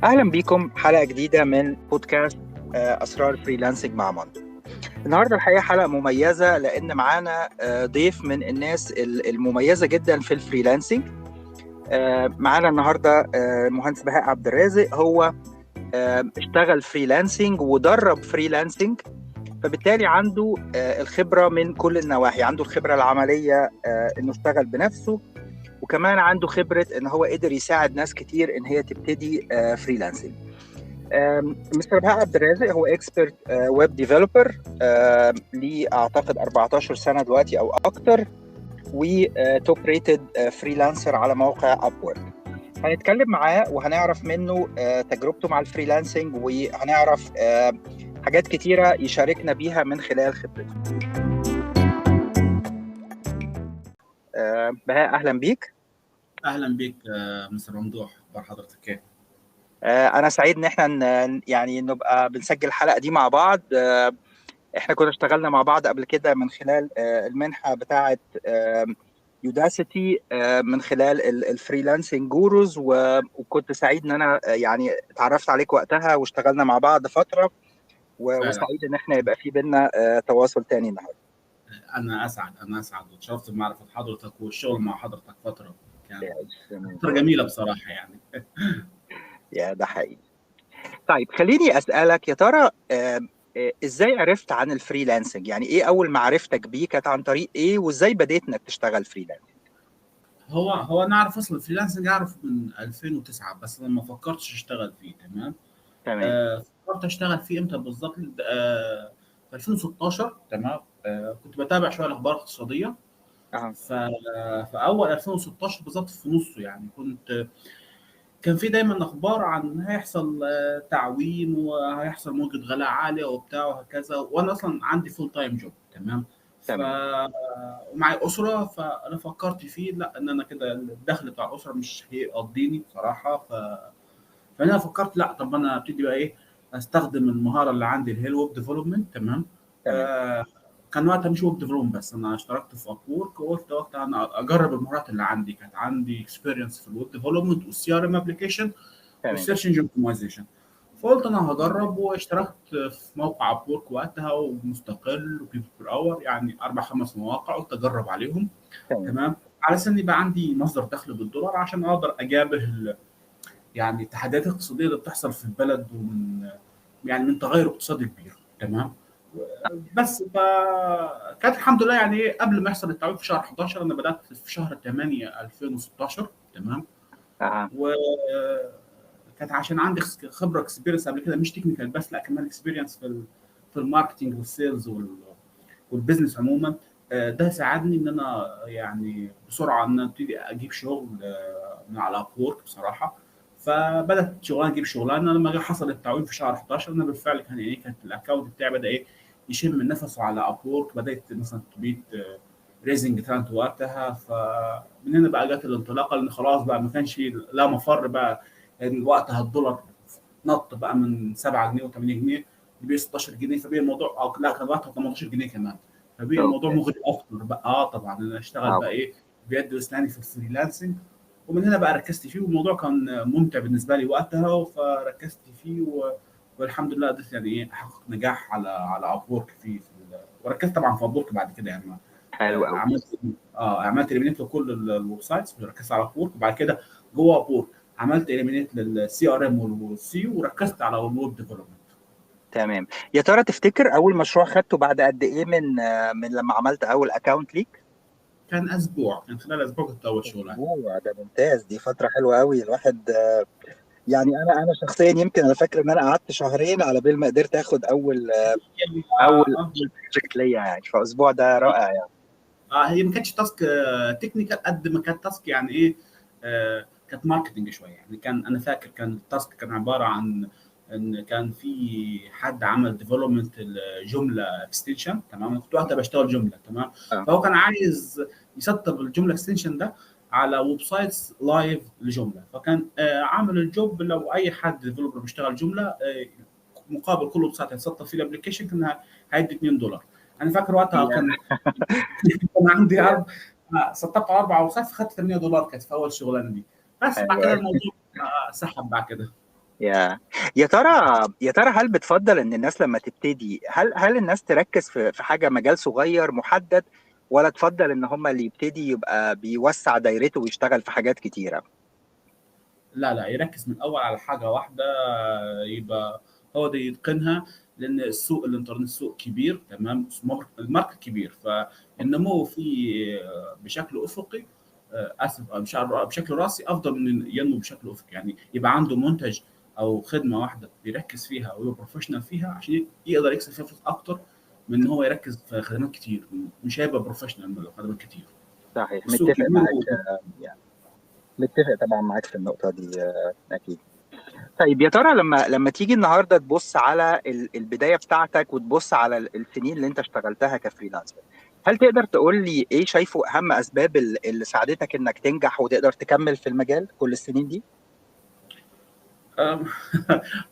أهلا بيكم حلقة جديدة من بودكاست أسرار فريلانسنج مع مندو. النهاردة الحقيقة حلقة مميزة لأن معانا ضيف من الناس المميزة جدا في الفريلانسنج. معانا النهاردة مهندس بهاء عبد الرازق. هو اشتغل فريلانسنج ودرب فريلانسنج، فبالتالي عنده الخبرة من كل النواحي. عنده الخبرة العملية إنه اشتغل بنفسه، وكمان عنده خبرة إن هو قدر يساعد ناس كتير إن هي تبتدي فريلانسنج. مستر بهاء عبد الرازق هو اكسبرت ويب ديفلوبر، ليه اعتقد 14 سنه دلوقتي او اكتر، وتوب ريتد فريلانسر على موقع ابورك. هنتكلم معاه وهنعرف منه تجربته مع الفريلانسنج، وهنعرف حاجات كتيره يشاركنا بيها من خلال خبرته. بهاء، اهلا بيك. اهلا بك مستر ممدوح، اخبار حضرتك كيف؟ انا سعيد ان احنا يعني نبقى بنسجل الحلقه دي مع بعض. احنا كنا اشتغلنا مع بعض قبل كده من خلال المنحة بتاعة يوداسيتي، من خلال الفريلانسنج جوروز، وكنت سعيد ان انا يعني اتعرفت عليك وقتها واشتغلنا مع بعض فترة، فعلا. وسعيد ان احنا يبقى في بينا تواصل تاني النهارده. انا اسعد وتشرفت بمعرفه حضرتك والشغل مع حضرتك كان تمام. فتره جميله بصراحه يعني. يا ده حقيقي. طيب خليني اسالك يا ترى، ازاي عرفت عن الفريلانسنج؟ يعني ايه اول معرفتك بيه؟ كانت عن طريق ايه؟ وازاي بديت انك تشتغل فريلانسنج؟ هو انا اعرف اصلا الفريلانسنج، اعرف من 2009 بس لما ما فكرتش اشتغل فيه. تمام. تمام. فكرت اشتغل فيه امتى بالظبط؟ في 2016. تمام. كنت بتابع شويه الاخبار الاقتصاديه. اه. ف- في اول 2016 بالظبط في نصه يعني كان في دايما اخبار عن هيحصل تعويم وهيحصل موجة غلاء عالية وبتاع وهكذا، وانا اصلا عندي فول تايم جوب. تمام. ف تمام. ومعي اسره، فانا فكرت فيه لا ان انا كده الدخل بتاع الاسره مش هيقضيني بصراحه. فانا فكرت لا، طب انا ابتدي بقى ايه، استخدم المهاره اللي عندي اللي هي الويب ديفلوبمنت. تمام. تمام. آه كان وقتها مش ويب ديفلوبمنت بس، انا اشتركت في ابورك وقلت وقتها انا اجرب المهارات اللي عندي. كانت عندي اكسبيرينس في الويب ديفلوبمنت والسي ار ام ابلكيشن تمام. والسيرش انجن اوبتمايزيشن. فقلت انا هجرب واشتركت في موقع ابورك وقتها ومستقل وبيبل بير اور، يعني اربع خمس مواقع قلت اجرب عليهم. تمام. تمام. على اساس ان يبقى عندي مصدر دخل بالدولار عشان اقدر اجابه يعني التحديات الاقتصاديه اللي بتحصل في البلد، من تغير اقتصادي كبير. تمام. بس فكانت الحمد لله يعني ايه، قبل ما يحصل التعويم في شهر 11 انا بدات في شهر 8 2016. تمام. اها. وكانت عشان عندي خبره اكسبيرينس قبل كده، مش تكنيكال بس لا كمان اكسبيرينس في الماركتنج والسيلز والبزنس عموما. ده ساعدني ان انا يعني بسرعه ان ابتدي اجيب شغل من على ابورك بصراحه. فبدات شغلانه اجيب شغلانه لما حصل التعويم في شهر 11. انا بالفعل كان ايه، كانت الاكونت بتاعي بدا ايه يشم من نفسه على ابورك. بدات مثلا تبيت ريزنج تالنت وقتها. فمن هنا بقى جت الانطلاقه، لان خلاص بقى ما كانش لا مفر بقى. يعني وقتها الدولار نط بقى من 7 جنيه و8 جنيه ب 16 جنيه. فبقى الموضوع لا، كان وقتها 18 جنيه كمان. فبقى الموضوع اوكي. مغري اكتر بقى. طبعا انا اشتغل بقى طبعا. ايه بيد واسناني في الفريلانسنج. ومن هنا بقى ركزت فيه والموضوع كان ممتع بالنسبه لي وقتها، فركزت فيه والحمد لله قدرت يعني ايه احقق نجاح على ابورك وركزت طبعا في ابورك بعد كده يعني. حلو قوي. عملت اليمينيت لكل الويب سايتس وركزت على ابورك. وبعد كده جوه ابورك عملت اليمينيت للسي ار ام والسي وركزت على الويب ديفلوبمنت. تمام. يا ترى تفتكر اول مشروع خدته بعد قد ايه من لما عملت اول اكونت ليك؟ كان اسبوع، كان خلال اسبوع كنت اول شغلانه. اسبوع؟ ده ممتاز، دي فتره حلوه قوي. الواحد يعني انا شخصيا يمكن انا فاكر ان انا قعدت شهرين على بال ما قدرت اخد اول آه، بروجكت ليا، يعني فاسبوع ده رائع يعني. هي ما كانتش تاسك تكنيكال قد ما كانت تاسك يعني ايه، كانت ماركتنج شويه. يعني كان انا فاكر كان التاسك كان عباره عن ان كان في حد عمل ديفلوبمنت الجمله اكستنشن. تمام. انا كنت وقتها بشتغل جمله. تمام. اه. فهو كان عايز يسطب الجمله اكستنشن ده على ويب سايتس لايف لجمله. فكان عامل الجوب لو اي حد ديفلوبر بيشتغل جمله مقابل كل ويب سايت هيتسطب فيه الابلكيشن كان هيدي $2. انا فاكر وقتها يا كان عندي يا سطبت على اربع وسط، خدت $8. كانت في اول شغلانه دي. بس بعد كده حلو. الموضوع سحب بعد كده. يا ترى هل بتفضل ان الناس لما تبتدي، هل الناس تركز في حاجه مجال صغير محدد، ولا تفضل ان هم اللي يبتدي يبقى بيوسع دايرته ويشتغل في حاجات كتيره؟ لا لا، يركز من الاول على حاجه واحده، يبقى هو ده يتقنها. لان السوق الانترنت سوق كبير، تمام، الماركت كبير، فالنمو فيه بشكل افقي، اسف، مش بشكل راسي، افضل من ينمو بشكل افقي. يعني يبقى عنده منتج او خدمه واحده يركز فيها ويبقى بروفيشنال فيها عشان يقدر يكسب فيها فلوس اكتر من ان هو يركز في خدمات كتير. مش هيبقى بروفيشنال لو خدمات كتير. صحيح، السوق متفق كبير معاك. يعني متفق طبعا معاك في النقطه دي، اكيد. طيب يا ترى لما تيجي النهارده تبص على البدايه بتاعتك، وتبص على السنين اللي انت اشتغلتها كفريلانسر، هل تقدر تقول لي ايه شايفه اهم اسباب اللي ساعدتك انك تنجح وتقدر تكمل في المجال كل السنين دي؟ أم،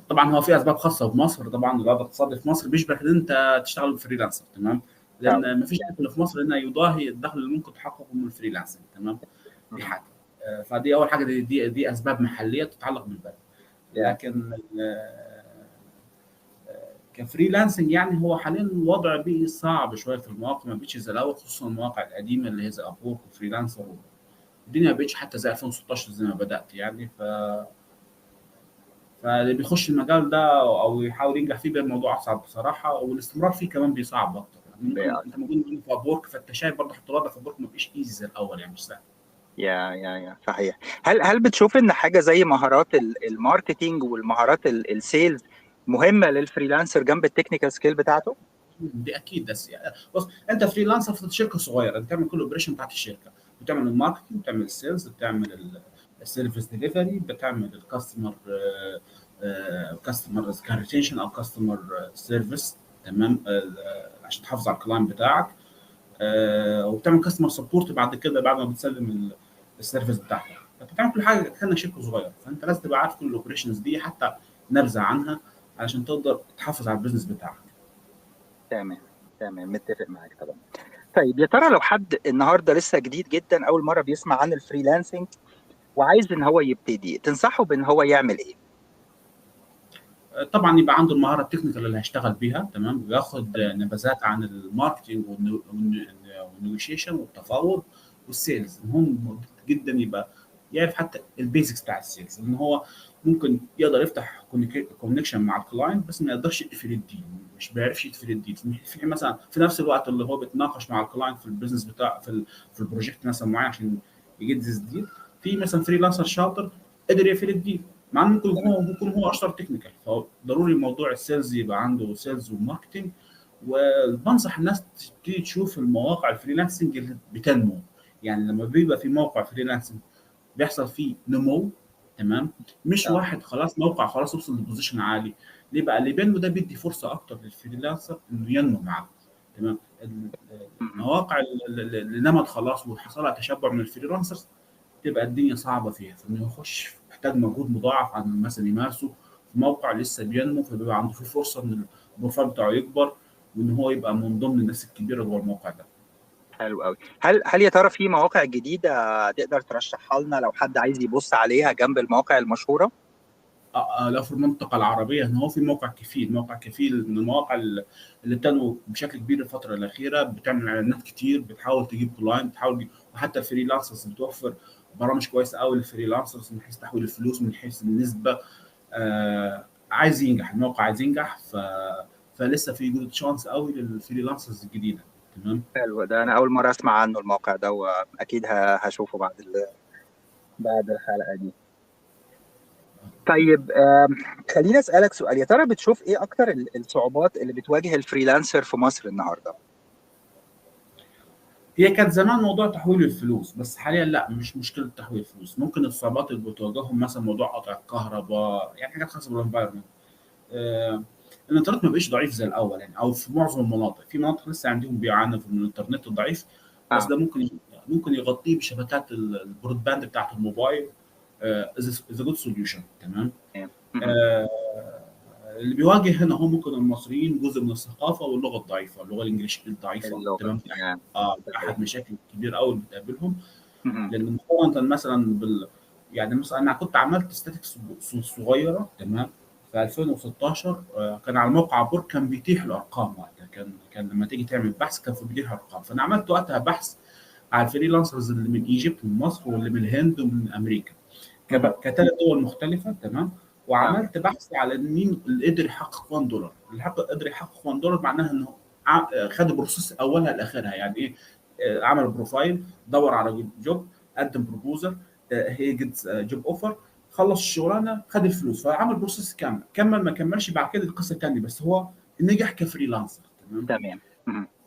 طبعا هو في اسباب خاصه بمصر. طبعا الوضع الاقتصادي في مصر بيشبه ان انت تشتغل فريلانسر، تمام، طبعا. لان ما فيش دخل في مصر هنا يضاهي الدخل اللي ممكن تحققه من الفريلانسنج، تمام. دي مهم. حاجه. فدي اول حاجه، دي اسباب محليه تتعلق بالبلد. يا لكن كفريلانسنج يعني هو حاليا الوضع بيه صعب شويه في المواقع، ما بقتش زي الاول، خصوصا المواقع القديمه اللي هي زي ابورك وفريلانسر. الدنيا ما بقتش حتى زي 2016 زي ما بدات يعني. فاللي بيخش المجال ده او يحاول ينجح فيه بيبقى الموضوع اصعب بصراحه، والاستمرار فيه كمان بيصعب اكتر. يعني ممكن انت موجود في ابورك، فانت شايف برضه حتى الوضع في ابورك ما بقاش ايزي زي الاول، يعني مش سهل. يا صحيح. هل بتشوف ان حاجه زي مهارات الماركتينج والمهارات السيلز مهمه للفريلانسر جنب التكنيكال سكيل بتاعته؟ دي اكيد. بص، انت فريلانسر في شركه صغيره، انت بتعمل كل الاوبريشن بتاعت الشركه، بتعمل الماركتنج، بتعمل السيلز، بتعمل السيرفيس ديليفري، بتعمل الكاستمر كاستمر ريتنشن او كاستمر سيرفيس، تمام، عشان تحافظ على الكلاينت بتاعك، وبتعمل كاستمر سبورت بعد كده بعد ما بتسلم السيرفيس بتاعتك. فانت بتعمل كل حاجه كانك شركه صغيره، فانت لازم تبقى عارف كل الاوبريشنز دي، حتى نبذه عنها، علشان تقدر تحافظ على البيزنس بتاعك. تمام. تمام، متفق معاك طبعا. طيب يا ترى لو حد النهارده لسه جديد جدا، اول مره بيسمع عن الفريلانسنج وعايز ان هو يبتدي، تنصحه بان هو يعمل ايه؟ طبعا يبقى عنده المهاره التكنيكال اللي هيشتغل بيها، تمام، وياخد نبذات عن الماركتنج والنيوشيشن والتفاوض والسيلز. مهم جدا يبقى يعرف حتى البيزكس بتاع السيلز، ان هو ممكن يقدر يفتح كونكشن مع الكلاينت بس ما يقدرش يقفل الديل، مش بيعرفش يقفل الديل في مثلا في نفس الوقت اللي هو بيتناقش مع الكلاينت في البيزنس بتاع في البروجكت مثلا معين عشان يجدد الديل. في مثلا فريلانسر شاطر قدر يقفل الديل، مع انه ممكن هو اشطر تكنيكال. فهو ضروري موضوع السيلز يبقى عنده سيلز وماركتنج. وبنصح الناس تبتدي تشوف المواقع الفريلانسنج اللي بتنمو. يعني لما بيبقى في موقع فريلانسنج بيحصل فيه نمو، تمام، مش اه. واحد خلاص موقع خلاص وصل لبوزيشن عالي. ليه بقى؟ اللي بينمو ده بيدي فرصه اكتر للفريلانسر انه ينمو معاه، تمام. مهم. المواقع اللي نمت خلاص وحصل لها تشبع من الفريلانسرز تبقى الدنيا صعبه فيها، فانه يخش محتاج مجهود مضاعف عن مثلا يمارسه في موقع لسه بينمو، فبيبقى عنده فيه فرصه ان البروفايل بتاعه يكبر، وان هو يبقى من ضمن الناس الكبيره جوه الموقع ده. حلو قوي. هل يا ترى في مواقع جديده تقدر ترشحها لنا لو حد عايز يبص عليها جنب المواقع المشهوره؟ لو في المنطقه العربيه، ان هو في موقع كفيل من المواقع اللي بتنمو بشكل كبير الفتره الاخيره، بتعمل اعلانات كتير، بتحاول تجيب كلاينت، وحتى الفريلانسرز بتوفر برامج كويسه قوي للفريلانسرز من حيث تحويل الفلوس، من حيث النسبه. عايز ينجح الموقع، عايز ينجح، فلسه في جود شانس قوي للفريلانسرز الجديده، تمام. حلو، ده انا اول مره اسمع عنه الموقع ده، واكيد هشوفه بعد الحلقه دي. طيب، خليني اسالك سؤال. يا ترى بتشوف ايه اكتر الصعوبات اللي بتواجه الفريلانسر في مصر النهارده؟ هي كانت زمان موضوع تحويل الفلوس، بس حاليا لا، مش مشكله تحويل الفلوس. ممكن الصعوبات اللي بتواجههم مثلا موضوع قطع الكهرباء، يعني حاجات خاصه بالانفايرمنت. آه الانترنت ما بقاش ضعيف زي الاول يعني، او في معظم المناطق، في مناطق لسه عندهم بيعانوا من الانترنت الضعيف. بس اه. ده ممكن يغطيه بشبكات البرود باند بتاعت الموبايل. از جود سوليوشن، تمام. تمام. مهم. آه، اللي بيواجه هنا هو ممكن المصريين جزء من الثقافه واللغه الضعيفه، اللغه الانجليزيه الضعيفه، اللغه، تمام. يا دي صحيح. احد مشاكل كبيره قوي اللي بتقابلهم. مهم. لان مقارنه مثلا يعني مثلا انا كنت عملت ستاتكس صغيره، تمام، في 2016. كان على موقع بور كان بيتيح الارقام وقتها، كان لما تيجي تعمل بحث كان في بيتيح ارقام. فانا عملت وقتها بحث على الفريلانسرز اللي من ايجيبت من مصر واللي من الهند ومن امريكا، كثلاث دول مختلفه، تمام. اه وعملت بحث على مين اللي قدر يحقق 1 دولار. اللي قدر يحقق 1 دولار معناها انه خد البروسيس اولها لاخرها. يعني ايه؟ عمل بروفايل، دور على جوب، قدم بروبوزل، هي جيت جوب اوفر، خلص الشغلانه، خد الفلوس، فعمل بروسيس كامل. كمل ما كملش بعد كده القصه الثانيه، بس هو نجح كفريلانسر، تمام. تمام.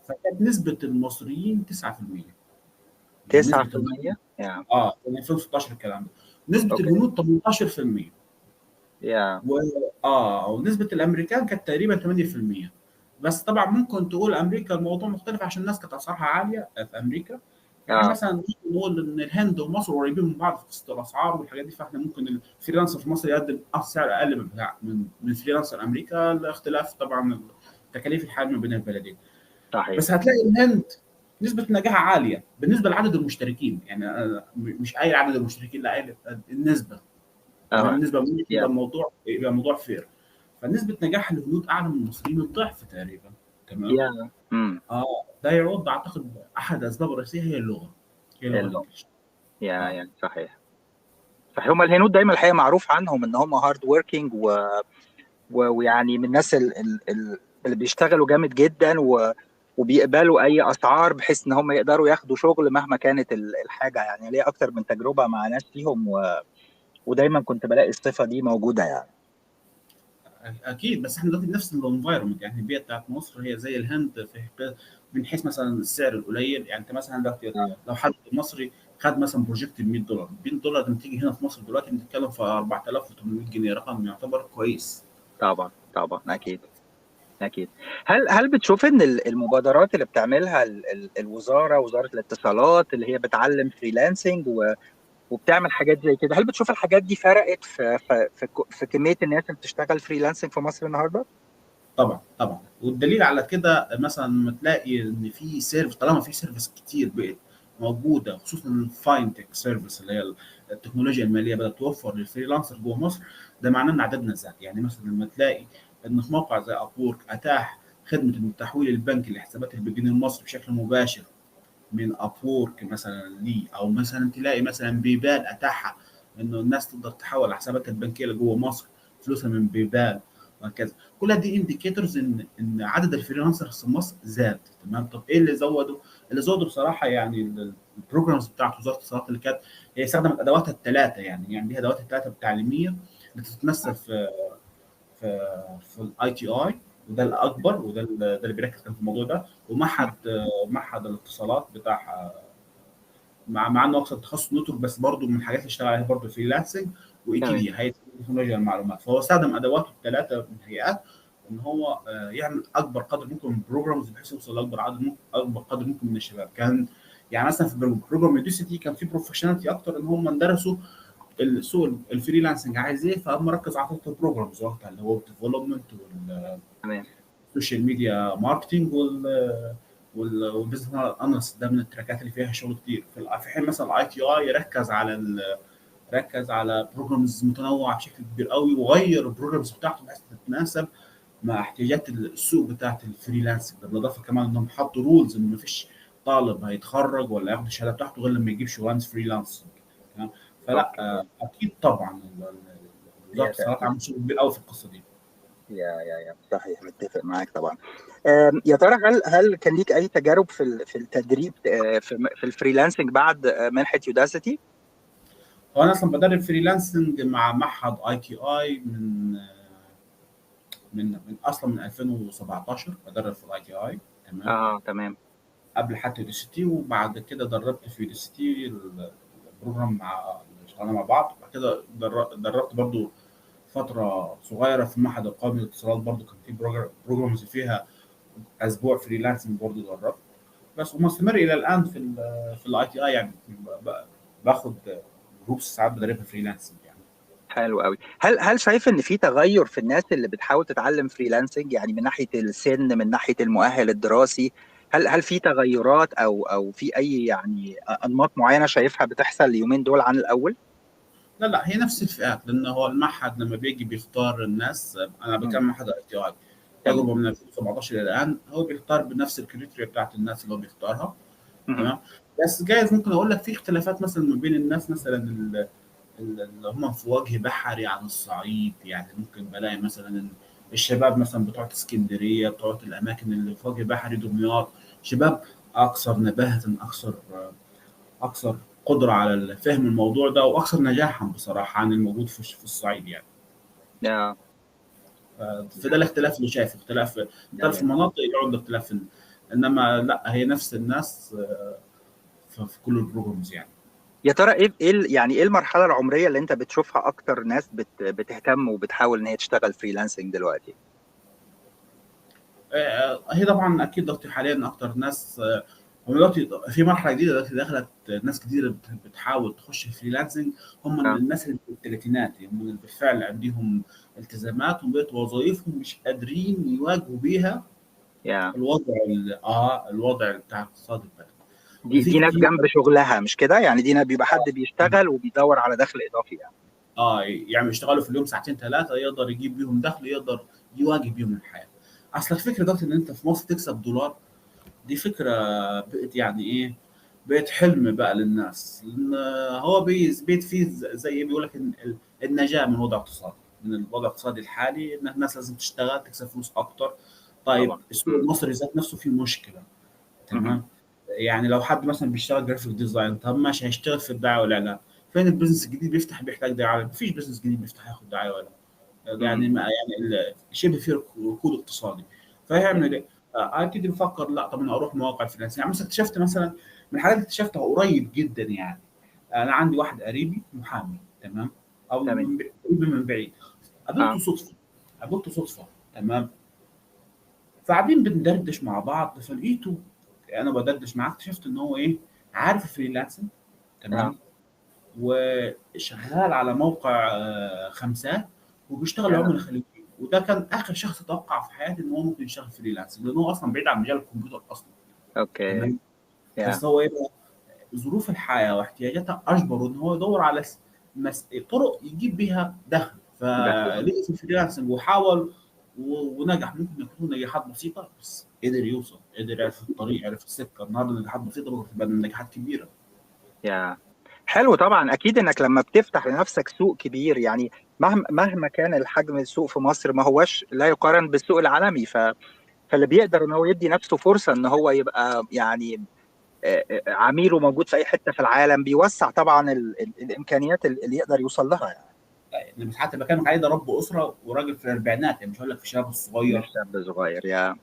فكانت نسبه المصريين 9%، نسبه 9%. يا في 2016 الكلام ده. نسبه اوكي. الهنود 18%. يا و ونسبه الامريكان كانت تقريبا 8%. بس طبعا ممكن تقول امريكا الموضوع مختلف عشان الناس كانت اسعارها عاليه في امريكا. احنا اه مثلا ممكن نقول ان الهند ومصر قريبين من بعض في قصه الاسعار والحاجات دي، فاحنا ممكن الفريلانسر في مصر يقدم سعر اقل من فريلانسر امريكا، لاختلاف طبعا تكاليف الحياه ما بين البلدين. صحيح. بس هتلاقي الهند نسبه نجاح عاليه بالنسبه لعدد المشتركين. يعني مش اي عدد المشتركين، لا، النسبه، تمام. اه النسبه ممكن يا يبقى موضوع فير. فنسبه نجاح الهنود اعلى من المصريين الضعف تقريبا، تمام. يا اه ده يعود، اعتقد احد الاسباب الرئيسيه هي اللغه، هي اللغه اللغة. الانجليزيه. اه يا صحيح. صحيح، هم الهنود دايما الحقيقه معروف عنهم ان هم هارد وركينج ويعني من الناس اللي بيشتغلوا جامد جدا وبيقبلوا اي اسعار بحيث ان هم يقدروا ياخدوا شغل مهما كانت الحاجه. يعني ليا اكتر من تجربه مع ناس فيهم ودايما كنت بلاقي الصفه دي موجوده يعني. اكيد. بس احنا دلوقتي نفس الانفايرمنت، يعني البيئه بتاعت مصر هي زي الهند من حيث مثلا السعر القليل. يعني انت مثلا دلوقتي اه لو حد مصري خد مثلا بروجكت ب $100، $100 لما تيجي هنا في مصر دلوقتي بنتكلم في 4800 جنيه، رقم يعتبر كويس. طبعا طبعا اكيد اكيد. هل بتشوف ان المبادرات اللي بتعملها الوزاره، وزاره الاتصالات، اللي هي بتعلم فريلانسنج وبتعمل حاجات زي كده، هل بتشوف الحاجات دي فرقت في كميه الناس اللي بتشتغل فريلانسنج في مصر النهارده؟ طبعا طبعا. والدليل على كده مثلا لما تلاقي ان في سيرفيس، طالما في سيرفيس كتير بقت موجوده، خصوصا الفاينتك سيرفيس اللي هي التكنولوجيا الماليه بدات توفر للفريلانسر جوه مصر، ده معناه ان عددنا زاد. يعني مثلا لما تلاقي ان في موقع زي ابورك اتاح خدمه التحويل البنكي لحسابات الجنيه المصري بشكل مباشر من ابورك مثلا ليه، او مثلا تلاقي مثلا بيبال اتاحها انه الناس تقدر تحول على حساباتها البنكيه اللي جوه مصر فلوسها من بيبال، وهكذا. كل دي انديكيتورز ان عدد الفريلانسرز في مصر زاد، تمام. طب ايه اللي زوده؟ اللي زوده بصراحه يعني البروجرامز بتاعت وزاره الاتصالات اللي كانت هي استخدمت ادواتها الثلاثه. يعني دي ادواتها الثلاثه التعليميه اللي تتمثل في الاي تي اي، وده الاكبر، ده اللي بيركز كان في الموضوع ده. ومعهد الاتصالات بتاع مع انه اقصد تخصص نتورك، بس برضه من الحاجات اللي اشتغل عليها برضه فريلانسنج، واي تي تمام. دي، هيئه تكنولوجيا المعلومات. فهو استخدم ادواته الثلاثه من هيئات ان هو يعمل اكبر قدر ممكن من بروجرامز بحيث يوصل لاكبر عدد اكبر قدر ممكن من الشباب. كان يعني مثلا في بروجرام يوديسيتي كان في بروفيشناليتي اكتر، ان هم درسوا السوق الفريلانسنج عايز ايه، فهم ركز على فتره البروجرامز وقتها اللي هو الديفلوبمنت تمام. والسوشيال ميديا ماركتنج والبزنس اناليست. ده من التراكات اللي فيها شغل كتير. في حين مثلا الاي تي اي ركز على بروجرامز متنوعه بشكل كبير قوي، وغير البروجرامز بتاعته بحيث تتناسب مع احتياجات السوق بتاعت الفريلانسنج. بالاضافه كمان انهم حطوا رولز ان مفيش طالب هيتخرج ولا ياخد الشهاده بتاعته غير لما يجيب شغلانه فريلانسنج، تمام. فلا اوكي. اكيد طبعا وزاره ليها الاتصالات تأثير. عملت شغل كبير قوي في القصه دي. يا صحيح، متفق معاك طبعا. يا ترى هل كان ليك اي تجارب في التدريب في الفريلانسنج بعد منحة يوداسيتي؟ هو انا اصلا بدرب فريلانسنج مع معهد اي تي اي من 2017 بدرب في الاي تي اي، تمام. اه تمام. قبل حتى يو دي سي تي، وبعد كده دربت في يو دي سي تي البروجرام اشتغلنا مع بعض. بعد كده دربت برضو فتره صغيره في المعهد القومي للاتصالات، برضو كان في بروجرامز فيها اسبوع فريلانسنج برضو دربت. بس ومستمر الى الان في الاي تي اي، يعني باخد جروبس ساعات بدربها فريلانسنج يعني. حلو قوي. هل شايف ان في تغير في الناس اللي بتحاول تتعلم فريلانسنج، يعني من ناحية السن، من ناحية المؤهل الدراسي؟ هل في تغيرات او في اي يعني انماط معينة شايفها بتحصل اليومين دول عن الاول؟ لا هي نفس الفئات، لانه هو المعهد لما بيجي بيختار الناس، انا مم. بكمل معهد اي تي اي تمام. تجربه من 2017 الى الان، هو بيختار بنفس الكريتيريا بتاعت الناس اللي هو بيختارها. مم. تمام. بس جايز ممكن اقول لك في اختلافات مثلا ما بين الناس، مثلا اللي هم في وجه بحري عن الصعيد. يعني ممكن بلاقي مثلا الشباب مثلا بتوع اسكندريه، بتوع الاماكن اللي في وجه بحري، دمياط، شباب اكثر نباهه، اكثر قدره على فهم الموضوع ده، واكثر نجاحا بصراحه عن الموجود في الصعيد يعني. يا فده الاختلاف اللي شايفه، اختلاف جميل. المناطق يعود لاختلاف انما لا، هي نفس الناس في كل البروجرامز يعني. يا ترى يعني ايه المرحله العمريه اللي انت بتشوفها اكتر ناس بتهتم وبتحاول ان هي تشتغل فريلانسنج دلوقتي؟ هي طبعا اكيد دلوقتي حاليا اكتر ناس، هم دلوقتي في مرحله جديده دلوقتي دخلت ناس كتير بتحاول تخش فريلانسنج. هم اه. الناس اللي في الثلاثينات، هم اللي بالفعل عندهم التزامات وبقت وظائفهم مش قادرين يواجهوا بيها يا الوضع بتاع اقتصاد البلد. دي ناس في جنب شغلها مش كده؟ يعني دي بيبقى حد بيشتغل وبيدور على دخل اضافي يعني. يعني يشتغلوا في اليوم ساعتين ثلاثه يقدر يجيب بيهم دخل، يقدر يواجه بيهم الحياه. اصل الفكره دلوقتي ان انت في مصر تكسب دولار، دي فكره بقت يعني ايه، بقت حلم بقى للناس، لان هو بيت فيه زي ايه، بيقول لك ان النجاه من وضع اقتصادي، من الوضع الاقتصادي الحالي، ان الناس لازم تشتغل تكسب فلوس اكتر. طيب طبعا. السوق مم. المصري ذات نفسه فيه مشكله. مم. تمام. يعني لو حد مثلا بيشتغل جرافيك ديزاين، طب ماشي هيشتغل في الدعايه والاعلان، فين البيزنس الجديد بيفتح بيحتاج دعايه؟ مفيش بيزنس جديد بيفتح ياخد دعايه ولا مم. يعني ما يعني شبه في ركود اقتصادي. فيعمل ايه؟ ابتدي بفكر لا طب انا اروح مواقع الفريلانسنج. يعني مثلا اكتشفت مثلا من الحاجات اللي اكتشفتها قريب جدا يعني، انا عندي واحد قريبي محامي، تمام، او تمام. قريب من بعيد، اه. قابلته صدفه. تمام. فقاعدين بندردش مع بعض، فلقيته انا بدردش معاه اكتشفت ان هو ايه، عارف الفريلانسنج. اه. تمام. وشغال على موقع خمسات، وبيشتغل يا عملاء خليجيين. وده كان اخر شخص اتوقع في حياتي ان هو ممكن يشتغل فريلانسنج، لان هو اصلا بعيد عن مجال الكمبيوتر اصلا. اوكي. تمام. يا بس هو ايه بقى، ظروف الحياه واحتياجاتها اجبره ان هو يدور على طرق يجيب بيها دخل، دخل. فلقي في الفريلانسنج وحاول ونجح. ممكن يكون نجاحات بسيطه، بس قدر يوصل، قدر يعرف الطريق، يعرف السكه. النهارده نجاحات بسيطه بكره تبقى نجاحات كبيره. يا حلو طبعا. اكيد انك لما بتفتح لنفسك سوق كبير، يعني مهما كان الحجم السوق في مصر ما هوش لا يقارن بالسوق العالمي، فاللي بيقدر ان هو يدي نفسه فرصة ان هو يبقى يعني عميله موجود في اي حتة في العالم، بيوسع طبعا الامكانيات اللي يقدر يوصل لها يعني. يعني حتى بكلمك عليه ده رب اسره وراجل في الاربعينات، يعني مش هقول لك في الشباب الصغير. مش شاب صغير. يا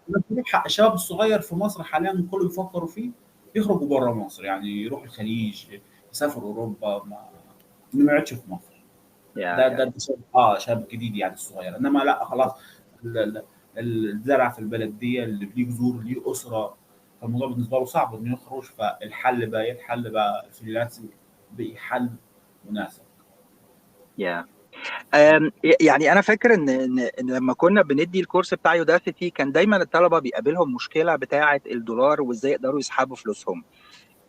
حق الشباب الصغير في مصر حاليا كله بيفكروا فيه يخرجوا بره مصر، يعني يروحوا الخليج، يسافروا اوروبا، ما يقعدش في مصر. يا ده شاب جديد يعني الصغير، انما لا خلاص، ال- ال- الزرع في البلد دي اللي ليه جذور ليه اسره، فالموضوع بالنسبه له صعب انه يخرج. فالحل بقى ايه؟ الحل بقى الفريلانسنج بقى حل مناسب. يا يعني انا فاكر إن لما كنا بندي الكورس بتاع يوداسيتي كان دايما الطلبه بيقابلهم مشكله بتاعه الدولار وازاي يقدروا يسحبوا فلوسهم.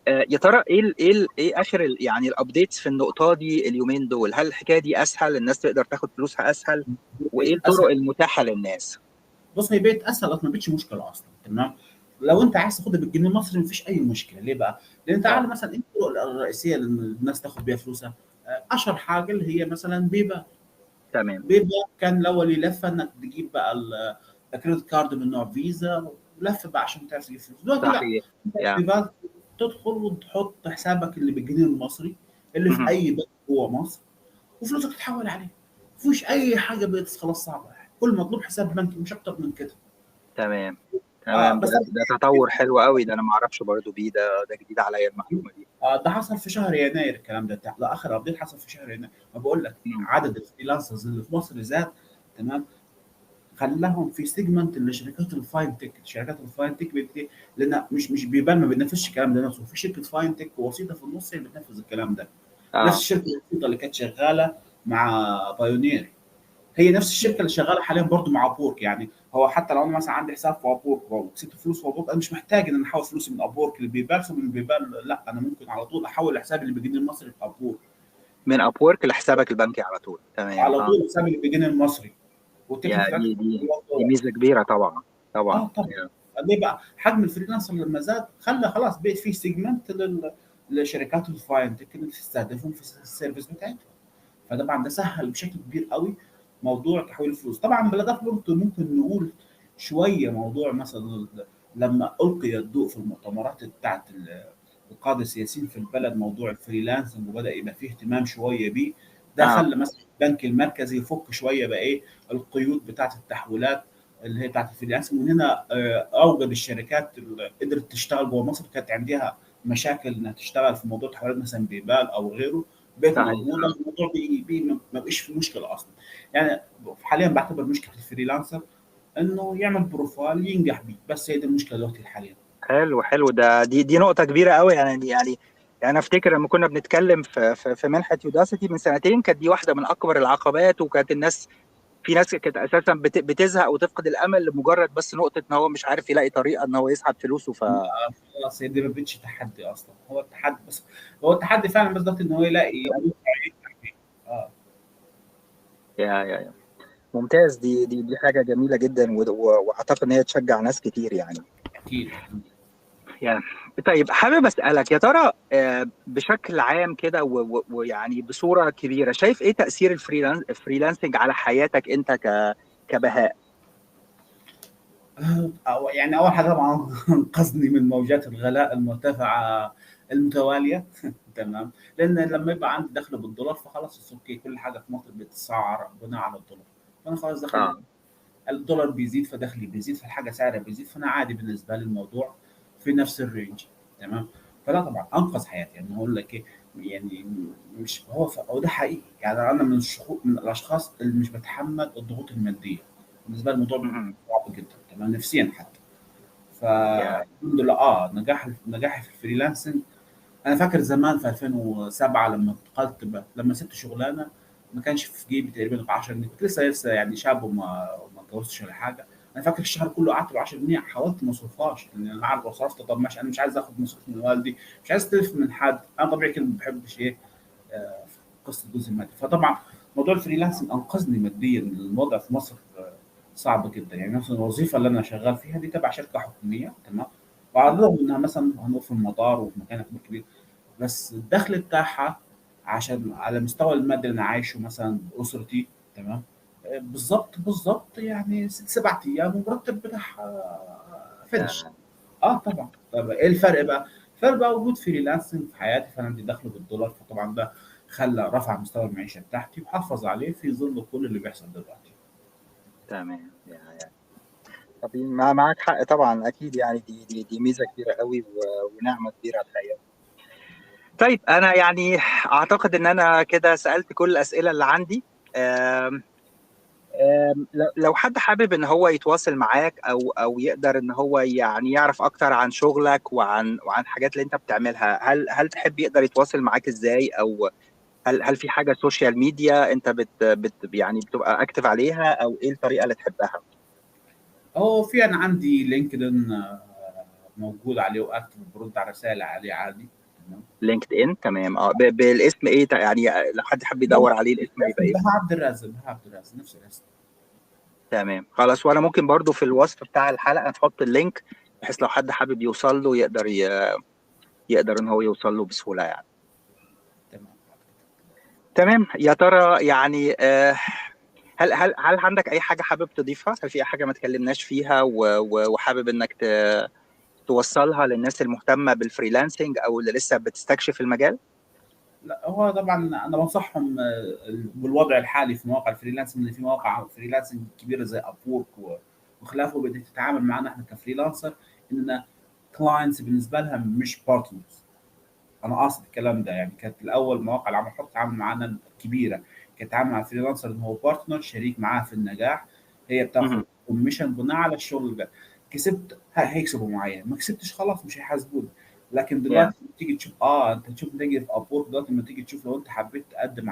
يا ترى ايه اخر يعني الابديتس في النقطه دي اليومين دول؟ هل الحكايه دي اسهل، الناس تقدر تاخد فلوسها اسهل؟ وايه بقت الطرق اسهل. المتاحه للناس؟ بص هي بقت اسهل اصلا، ما بقتش مشكله اصلا. تمام. لو انت عايز تاخدها بالجنيه المصري مفيش اي مشكله. ليه بقى؟ لان اه. تعالى مثلا ايه الطرق الرئيسيه اللي الناس تاخد بيها فلوسها؟ اشهر حاجه اللي هي مثلا بيبال. تمام. بيبال كان الاول لفه انك تجيب بقى الكريدت كارد من نوع فيزا، ولفه بقى عشان تعرف تجيب فلوس. دلوقتي لا، صحيح. انت يا بيبال تدخل وتحط حسابك اللي بالجنيه المصري اللي في مهم. اي بنك جوه مصر، وفلوسك تتحول عليه. مفيش اي حاجه بقت خلاص صعبه. كل مطلوب حساب بنكي، مش اكتر من كده. تمام. تمام. ده بس ده تطور حلو قوي، ده انا ما اعرفش برضو بيه، ده جديد عليا المعلومه دي. ده حصل في شهر يناير الكلام ده، ده اخر ابديت حصل في شهر يناير. ما بقول لك مم. عدد الفريلانسرز اللي في مصر زاد. تمام. خلاهم في سيجمنت لشركات الفاين تك. شركات الفاين تك لان مش بيبان، ما بينافسش الكلام ده نفسه. في شركه فاين تك وسيطه في النص هي بتنفذ الكلام ده. نفس اه. الشركه الوسيطه اللي كانت شغاله مع بايونير، هي نفس الشركه اللي شغاله حاليا برضو مع ابورك. يعني هو حتى لو انا مثلا عندي حساب في ابورك وكسبت فلوس في ابورك، انا مش محتاج ان انا احول فلوسي من ابورك لبيبال، ثم من بيبال لا، انا ممكن على طول احول لحسابي اللي بيجيني المصري في ابورك. من ابورك لحسابك البنكي على طول. تمام. على طول حسابي اللي بيجيني المصري، والتكنيك يا بتاعتي دي ميزه كبيره طبعا. طبعا. طبعا. ليه بقى؟ حجم الفريلانسر لما زاد خلى خلاص بقيت في سيجمنت للشركات الفاينتك اللي تستهدفهم في السيرفيس بتاعتهم. فطبعا ده سهل بشكل كبير قوي موضوع تحويل الفلوس. طبعا بالاضافه برضه ممكن نقول شويه موضوع مثلا لما القي الضوء في المؤتمرات بتاعت القاده السياسيين في البلد موضوع الفريلانسنج، وبدا يبقى فيه اهتمام شويه بيه. ده اه. خلى مثلا البنك المركزي يفك شويه بقى ايه القيود بتاعت التحويلات اللي هي بتاعت الفريلانسنج. ومن هنا اوجد الشركات اللي قدرت تشتغل جوه مصر كانت عندها مشاكل انها تشتغل في موضوع تحويلات مثلا بيبال او غيره، بقت صحيح. موجوده. الموضوع ما بقاش في مشكله اصلا. يعني حاليا بعتبر مشكله الفريلانسر انه يعمل بروفايل ينجح بيه، بس هي دي المشكله دلوقتي حاليا. حلو حلو. دي نقطه كبيره قوي يعني انا افتكر لما كنا بنتكلم في منحه يوداسيتي من سنتين، كانت دي واحده من اكبر العقبات، وكانت في ناس كانت اساسا بتزهق وتفقد الامل لمجرد بس نقطه ان هو مش عارف يلاقي طريقه ان هو يسحب فلوسه. خلاص هي دي ما بقتش تحدي اصلا، هو التحدي بس، هو التحدي فعلا بس ضغط ان هو يلاقي موقع ينجح فيه. اه يا ممتاز. دي حاجه جميله جدا، واعتقد ان هي تشجع ناس كتير يعني. اكيد. يعني طيب، حابب اسالك يا ترى بشكل عام كده ويعني بصوره كبيره، شايف ايه تاثير الفريلانسنج على حياتك انت كبهاء؟ يعني اول حاجه طبعا انقذني من موجات الغلاء المرتفعه المتواليه. تمام. لان لما يبقى عندي دخل بالدولار فخلاص اوكي، كل حاجه في مصر بتتسعر بناء على الدولار. فانا خلاص دخل اه. الدولار بيزيد فدخلي بيزيد، فالحاجه سعرها بيزيد، فانا عادي بالنسبه لي الموضوع في نفس الرينج. تمام. فده طبعا انقذ حياتي. يعني هقول لك ايه، يعني مش هو ده حقيقي. يعني انا من الاشخاص اللي مش بتحمل الضغوط الماديه. بالنسبه لي الموضوع بيبقى مهم. صعب جدا، تمام، نفسيا حتى. يا فالحمد لله نجاحي في الفريلانسنج. انا فاكر زمان في 2007 لما لما سبت شغلانه ما كانش في جيبي تقريبا غير 10 جنيه. كنت لسه يعني شاب وما اتجوزتش ولا حاجه. انا فاكر الشهر كله قعدت ب 10 جنيه، حاولت ما اصرفهاش لان انا عارف لو صرفت طب ماشي، انا مش عايز اخد مصروف من والدي، مش عايز استلف من حد. انا طبيعي كده ما بحبش ايه في قصه الجزء المادي. فطبعا موضوع الفريلانسنج انقذني ماديا. الوضع في مصر صعب جدا. يعني مثلا الوظيفه اللي انا شغال فيها دي تبع شركه حكوميه، تمام، وعلى الرغم انها مثلا هنقول في المطار وفي مكان كبير، بس الدخل بتاعها عشان على المستوى المادي اللي انا عايشه مثلا باسرتي، تمام، بالظبط يعني 6 7 ايام والمرتب بتاعها فينش. يا اه طبعا. طب ايه الفرق بقى؟ الفرق بقى وجود فريلانسنج في حياتي، فانا عندي دخل بالدولار، فطبعا ده خلى رفع مستوى المعيشه بتاعتي وحافظ عليه في ظل كل اللي بيحصل دلوقتي. تمام. طب معاك حق طبعا، اكيد يعني دي ميزه كبيره قوي ونعمه كبيره الحقيقه. طيب انا يعني اعتقد ان انا كده سالت كل الاسئله اللي عندي. آم، لو حد حابب ان هو يتواصل معاك او يقدر ان هو يعني يعرف اكتر عن شغلك وعن الحاجات اللي انت بتعملها، هل تحب يقدر يتواصل معاك ازاي؟ او هل في حاجه سوشيال ميديا انت يعني بتبقى اكتف عليها، او ايه الطريقه اللي تحبها؟ في انا عندي لينكدين موجود عليه واكتف، برد على رسائل عليه عادي. تمام. لينكد ان. تمام. اه، بالاسم ايه يعني لو حد حب يدور عليه الاسم هيبقى ايه؟ بهاء عبد الرازق نفس الاسم. تمام خلاص. وانا ممكن برضو في الوصف بتاع الحلقه نحط اللينك، بحيث لو حد حابب يوصل له يقدر ان هو يوصل له بسهوله يعني. تمام. تمام يا ترى يعني هل عندك اي حاجه حابب تضيفها؟ هل في اي حاجه ما اتكلمناش فيها وحابب انك توصلها للناس المهتمه بالفريلانسنج او اللي لسه بتستكشف المجال؟ لا هو طبعا انا بنصحهم بالوضع الحالي في مواقع الفريلانسنج، ان في مواقع فريلانسنج كبيره زي ابورك وخلافه بدات تتعامل معنا احنا كفريلانسر اننا كلاينتس بالنسبه لها مش بارتنرز. انا قاصد الكلام ده. يعني كانت الاول مواقع العمل الحر تتعامل معانا كبيره، كانت تتعامل مع الفريلانسر ان هو بارتنر شريك معاها في النجاح. هي بتاخد مهم. كوميشن بناء على الشغل ده. كسبت هيكسبوا معايا، ما كسبتش خلاص مش هيحاسبوني. لكن يا دلوقتي لما تيجي تشوف انت تشوف نيجي في ابورك دلوقتي، لما تيجي تشوف لو انت حبيت تقدم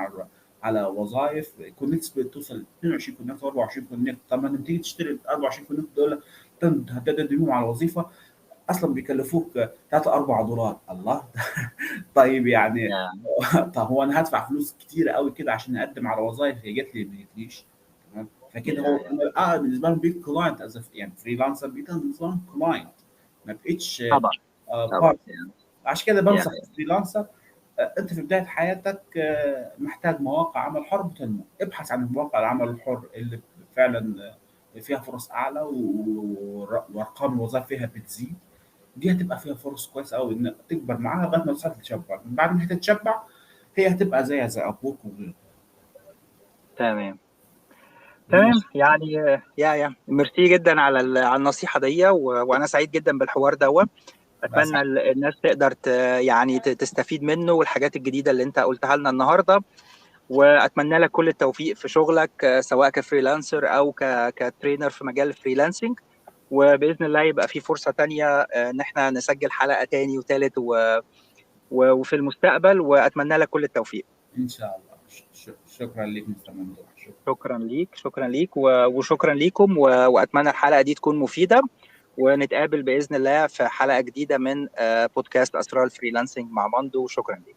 على وظائف كونكتس بتوصل 22 كونكت 24 كونكت. طب ما انت تيجي تشتري 24 كونكت دول هتقدمهم على وظيفه اصلا بيكلفوك 3 $4. الله طيب يعني طب هو انا هدفع فلوس كتيره قوي كده عشان اقدم على وظائف هي جت لي ما جتليش؟ تمام. فكده هو بالنسبه لهم بقيت كلاينت يعني فريلانسر، بقيت بالنسبه لهم كلاينت، ما بقتش طبعا طبعا بارت. عشان كده بنصح الفريلانسر انت في بدايه حياتك محتاج مواقع عمل حر بتنمو، ابحث عن مواقع العمل الحر اللي فعلا فيها فرص اعلى وارقام الوظائف فيها بتزيد. دي هتبقى فيها فرص كويسه قوي ان تكبر معاها لغايه ما توصل تتشبع. من بعد ما هتتشبع هي هتبقى زيها زي ابوك وغيره. تمام تمام. يعني يا ميرسي جدا على النصيحة دي، وانا سعيد جدا بالحوار ده. بس اتمنى الناس تقدر يعني تستفيد منه والحاجات الجديدة اللي انت قلتها لنا النهاردة. واتمنى لك كل التوفيق في شغلك، سواء كفريلانسر او كترينر في مجال الفريلانسنج. وبإذن الله يبقى في فرصة تانية ان احنا نسجل حلقة تاني وتالت وفي المستقبل. واتمنى لك كل التوفيق. ان شاء الله. شكرا لك مستر ممدوح. شكرا ليك وشكرا ليكم. واتمنى الحلقة دي تكون مفيدة. ونتقابل بإذن الله في حلقة جديدة من بودكاست أسرار الفريلانسنج مع ماندو. شكرا ليك.